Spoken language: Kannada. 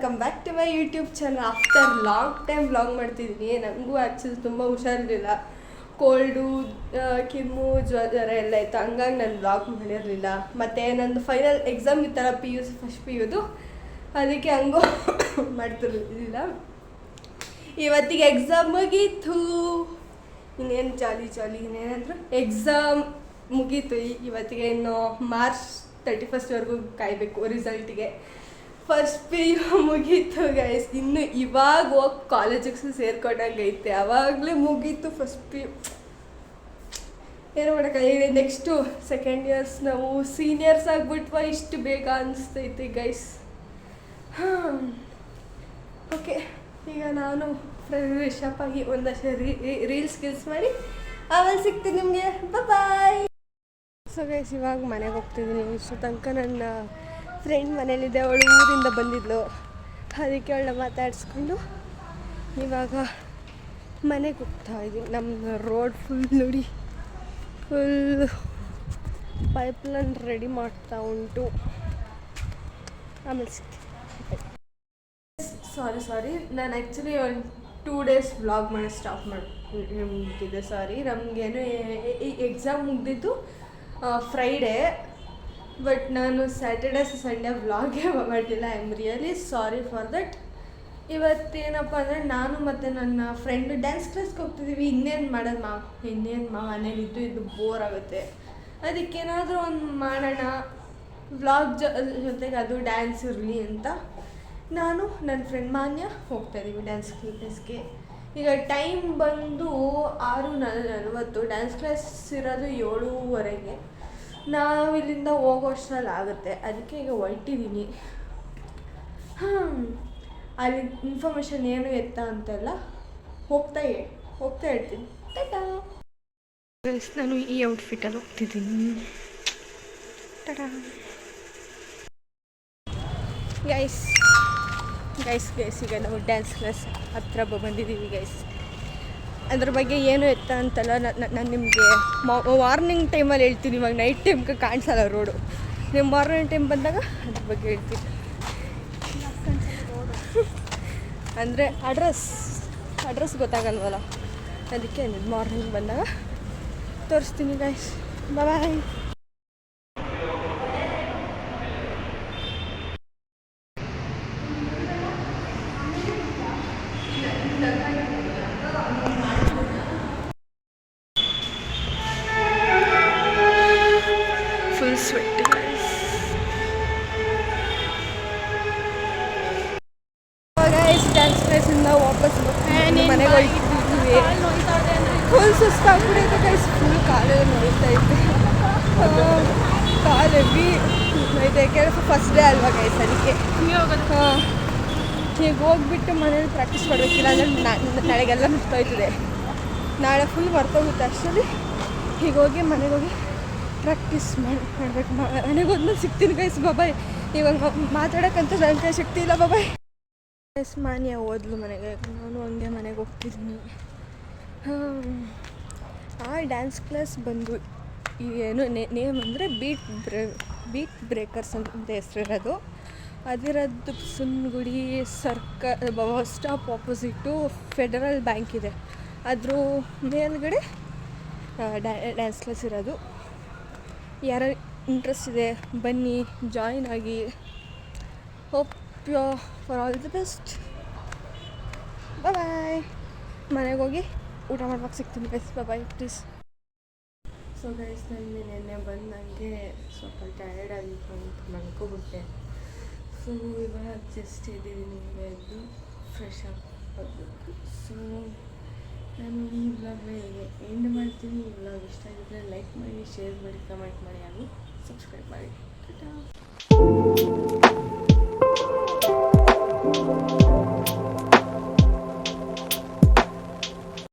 Welcome back to my YouTube channel. After long time vlog ಮಾಡ್ತಿದ್ದೀನಿ. ನನಗೂ ಆ್ಯಕ್ಚುಲಿ ತುಂಬ ಹುಷಾರಿರಲಿಲ್ಲ, ಕೋಲ್ಡು, ಕೆಮ್ಮು, ಜ್ವರ ಎಲ್ಲ ಇತ್ತು. ಹಂಗಾಗಿ ನಾನು ವ್ಲಾಗ್ ಮಾಡಿರಲಿಲ್ಲ. ಮತ್ತು ನಂದು ಫೈನಲ್ ಎಕ್ಸಾಮ್ ಇತ್ತಲ್ಲ, PUC ಫಸ್ಟ್ PUದು, ಅದಕ್ಕೆ ಹಂಗೂ ಮಾಡ್ತಿರ್ಲಿಲ್ಲ. ಇವತ್ತಿಗೆ ಎಕ್ಸಾಮ್ ಮುಗೀತು, ಇನ್ನೇನು ಜಾಲಿ ಇನ್ನೇನಾದರೂ ಎಕ್ಸಾಮ್ ಮುಗೀತು. ಇವತ್ತಿಗೆ ಇನ್ನು ಮಾರ್ಚ್ 31 ಕಾಯಬೇಕು ರಿಸಲ್ಟಿಗೆ. ಫಸ್ಟ್ PU ಮುಗೀತು ಗೈಸ್. ಇನ್ನು ಇವಾಗ ಹೋಗಿ ಕಾಲೇಜಿಗೆ ಸೇರ್ಕೊಂಡಂಗೈತೆ. ಆವಾಗಲೇ ಮುಗೀತು ಫಸ್ಟ್ PU. ಏನು ಮಾಡೋಕ್ಕಾಗಿದೆ. ನೆಕ್ಸ್ಟು ಸೆಕೆಂಡ್ ಇಯರ್ಸ್ ನಾವು ಸೀನಿಯರ್ಸ್ ಆಗಿಬಿಟ್ವ, ಇಷ್ಟು ಬೇಗ ಅನಿಸ್ತೈತೆ ಗೈಸ್. ಓಕೆ, ಈಗ ನಾನು ಫ್ರೆಶಪ್ ಆಗಿ ಒಂದಷ್ಟು ರೀಲ್ಸ್ ಮಾಡಿ ಆಮೇಲೆ ಸಿಗ್ತೀನಿ ನಿಮಗೆ. ಬಾಯ್. ಸೊ ಗೈಸ್, ಇವಾಗ ಮನೆಗೆ ಹೋಗ್ತಿದ್ದೀನಿ. ಇಷ್ಟು ತನಕ ನನ್ನ ಫ್ರೆಂಡ್ ಮನೇಲಿದ್ದೆ, ಅವಳು ಊರಿಂದ ಬಂದಿದ್ಲು, ಅದಕ್ಕೆ ಅವಳನ್ನ ಮಾತಾಡಿಸ್ಕೊಂಡು ಇವಾಗ ಮನೆಗೆ ಹೋಗ್ತಾ ಇದ್ದೀನಿ. ನಮ್ಮ ರೋಡ್ ಫುಲ್ ನೋಡಿ, ಫುಲ್ ಪೈಪ್ಲೈನ್ ರೆಡಿ ಮಾಡ್ತಾ ಉಂಟು. ಆಮೇಲೆ ಸಿಗ್ತೀನಿ. ಸಾರಿ, ನಾನು ಆ್ಯಕ್ಚುಲಿ ಒಂದು 2 days ವ್ಲಾಗ್ ಮಾಡಿ ಸ್ಟಾಪ್ ಮಾಡ್ತಿದ್ದೆ. ಸಾರಿ, ನಮಗೇನು ಈ ಎಕ್ಸಾಮ್ ಮುಗಿದಿದ್ದು ಫ್ರೈಡೇ, ಬಟ್ ನಾನು ಸ್ಯಾಟರ್ಡೆ ಸಂಡೇ ವ್ಲಾಗೇ ಮಾಡಿಲ್ಲ. I am really sorry for that. ಇವತ್ತೇನಪ್ಪ ಅಂದರೆ, ನಾನು ಮತ್ತು ನನ್ನ ಫ್ರೆಂಡ್ ಡ್ಯಾನ್ಸ್ ಕ್ಲಾಸ್ಗೆ ಹೋಗ್ತಿದ್ದೀವಿ. ಇನ್ನೇನು ಮನೇಲಿದ್ದು ಇದು ಬೋರ್ ಆಗುತ್ತೆ, ಅದಕ್ಕೇನಾದರೂ ಒಂದು ಮಾಡೋಣ ವ್ಲಾಗ್ ಜೊತೆಗೆ, ಅದು ಡ್ಯಾನ್ಸ್ ಇರಲಿ ಅಂತ ನಾನು ನನ್ನ ಫ್ರೆಂಡ್ ಮಾನ್ಯ ಹೋಗ್ತಾಯಿದ್ದೀವಿ ಡ್ಯಾನ್ಸ್ ಕ್ಲಾಸ್ಗೆ. ಈಗ ಟೈಮ್ ಬಂದು 6:40. ಡ್ಯಾನ್ಸ್ ಕ್ಲಾಸ್ ಇರೋದು 7:30. ನಾವು ಇಲ್ಲಿಂದ ಹೋಗೋಷ್ಟರಲ್ಲಿ ಆಗುತ್ತೆ, ಅದಕ್ಕೆ ಈಗ ಹೊರಟಿದ್ದೀನಿ. ಅಲ್ಲಿ ಇನ್ಫಾರ್ಮೇಷನ್ ಏನು ಎತ್ತ ಅಂತೆಲ್ಲ ಹೋಗ್ತಾ ಹೇಳ್ತೀನಿ. ಟಾಟಾ. ನಾನು ಈ ಔಟ್ಫಿಟ್ಟಲ್ಲಿ ಹೋಗ್ತಿದ್ದೀನಿ. ಟಾಟಾ. ಗೈಸ್, ಈಗ ನಾವು ಡ್ಯಾನ್ಸ್ ಕ್ಲಾಸ್ ಹತ್ರ ಬಂದಿದ್ದೀವಿ ಗೈಸ್. ಅದ್ರ ಬಗ್ಗೆ ಏನು ಎತ್ತ ಅಂತಲ್ಲ ನಾನು ನಿಮಗೆ ಮಾರ್ನಿಂಗ್ ಟೈಮಲ್ಲಿ ಹೇಳ್ತೀನಿ. ಇವಾಗ ನೈಟ್ ಟೈಮ್ಗೆ ಕಾಣಿಸಲ್ಲ ರೋಡು. ನೀವು ಮಾರ್ನಿಂಗ್ ಟೈಮ್ ಬಂದಾಗ ಅದ್ರ ಬಗ್ಗೆ ಹೇಳ್ತೀನಿ. ಅಂದರೆ ಅಡ್ರೆಸ್ ಗೊತ್ತಾಗಲ್ವಲ್ಲ, ಅದಕ್ಕೆ ಮಾರ್ನಿಂಗ್ ಬಂದಾಗ ತೋರಿಸ್ತೀನಿ guys. Bye. Full sweat guys. Dance ಕ್ಲಾಸಿಂದ ವಾಪಸ್ ಮನೆಗೆ ಹೋಗ್ತಿದ್ದೀವಿ. ಫುಲ್ ಸುಸ್ತಾಗ್ಬಿಡೈತೆ ಗೈಸ್. ಫುಲ್ ಕಾಲೆಲ್ಲ ನೋಯ್ತಾ ಇದ್ದೆ, ಕಾಲು ಹೆವಿ ನೋಯ್ತಾ. ಯಾಕೆಂದರೆ ಫಸ್ಟ್ ಡೇ ಅಲ್ವಾ ಗೈಸ್, ಅದಕ್ಕೆ ಈಗ ಹೋಗ್ಬಿಟ್ಟು ಮನೇಲಿ ಪ್ರಾಕ್ಟೀಸ್ ಮಾಡಬೇಕಿಲ್ಲ ಅಂದರೆ ನಾಳೆಗೆಲ್ಲ ಮುಗ್ತೋಯ್ತದೆ. ನಾಳೆ ಫುಲ್ ಮರ್ತೋಗುತ್ತೆ. ಅಷ್ಟರಲ್ಲಿ ಈಗ ಹೋಗಿ ಮನೆಗೆ ಹೋಗಿ ಪ್ರಾಕ್ಟೀಸ್ ಮಾಡಬೇಕು. ಮನೆಗೆ ಹೋದ್ಮೇಲೆ ಸಿಗ್ತೀನಿ ಗೈಸ್. ಬಾಯ್. ಇವಾಗ ಮಾತಾಡೋಕ್ಕಂತ ನನ್ನ ಕೈ ಶಕ್ತಿ ಇಲ್ಲ. ಬಾಯ್. ಗೈಸ್, ಮಾನ್ಯ ಓದ್ಲು ಮನೆಗೆ, ನಾನು ಹಂಗೆ ಮನೆಗೆ ಹೋಗ್ತಿದ್ದೀನಿ. ಆ ಡ್ಯಾನ್ಸ್ ಕ್ಲಾಸ್ ಬಂದು ಏನು ನೇಮ್ ಅಂದರೆ ಬೀಟ್ ಬ್ರೇಕರ್ಸ್ ಅಂತ ಹೆಸರಿರೋದು. ಅದಿರೋದು ಸುನ್ಗುಡಿ bus stop opposite Federal Bank ಇದೆ, ಅದ್ರ ಮೇಲ್ಗಡೆ ಡ್ಯಾನ್ಸ್ ಕ್ಲಾಸ್ ಇರೋದು. ಯಾರು ಇಂಟ್ರೆಸ್ಟ್ ಇದೆ ಬನ್ನಿ, ಜಾಯಿನ್ ಆಗಿ. Hope you for all the best. Bye. ಮನೆಗೆ ಹೋಗಿ ಊಟ ಮಾಡ್ಬೇಕು, ಸಿಗ್ತೀನಿ guys. Bye please. So guys, ನನಗೆ ನೆನ್ನೆ ಬಂದು ನನಗೆ ಸ್ವಲ್ಪ ಟಯರ್ಡ್ ಆಗಿತ್ತು ಅಂತ ಮಲ್ಕೊಬಿಟ್ಟೆ. ಸೊ ಇವಾಗ ಜಸ್ಟ್ ಇದ್ದೀನಿ, ಎದ್ದು ಫ್ರೆಶ್ ಆಗಬೇಕು. ಸೊ ನಾನು ಈ ವ್ಲಾಗ್ನ ಎಂಡ್ ಮಾಡ್ತೀನಿ. ಈ ವ್ಲಾಗ್ ಇಷ್ಟ ಆಗಿದ್ದರೆ ಲೈಕ್ ಮಾಡಿ, ಶೇರ್ ಮಾಡಿ, ಕಮೆಂಟ್ ಮಾಡಿ, ಹಾಗೂ ಸಬ್ಸ್ಕ್ರೈಬ್ ಮಾಡಿ. ಟಾಟಾ.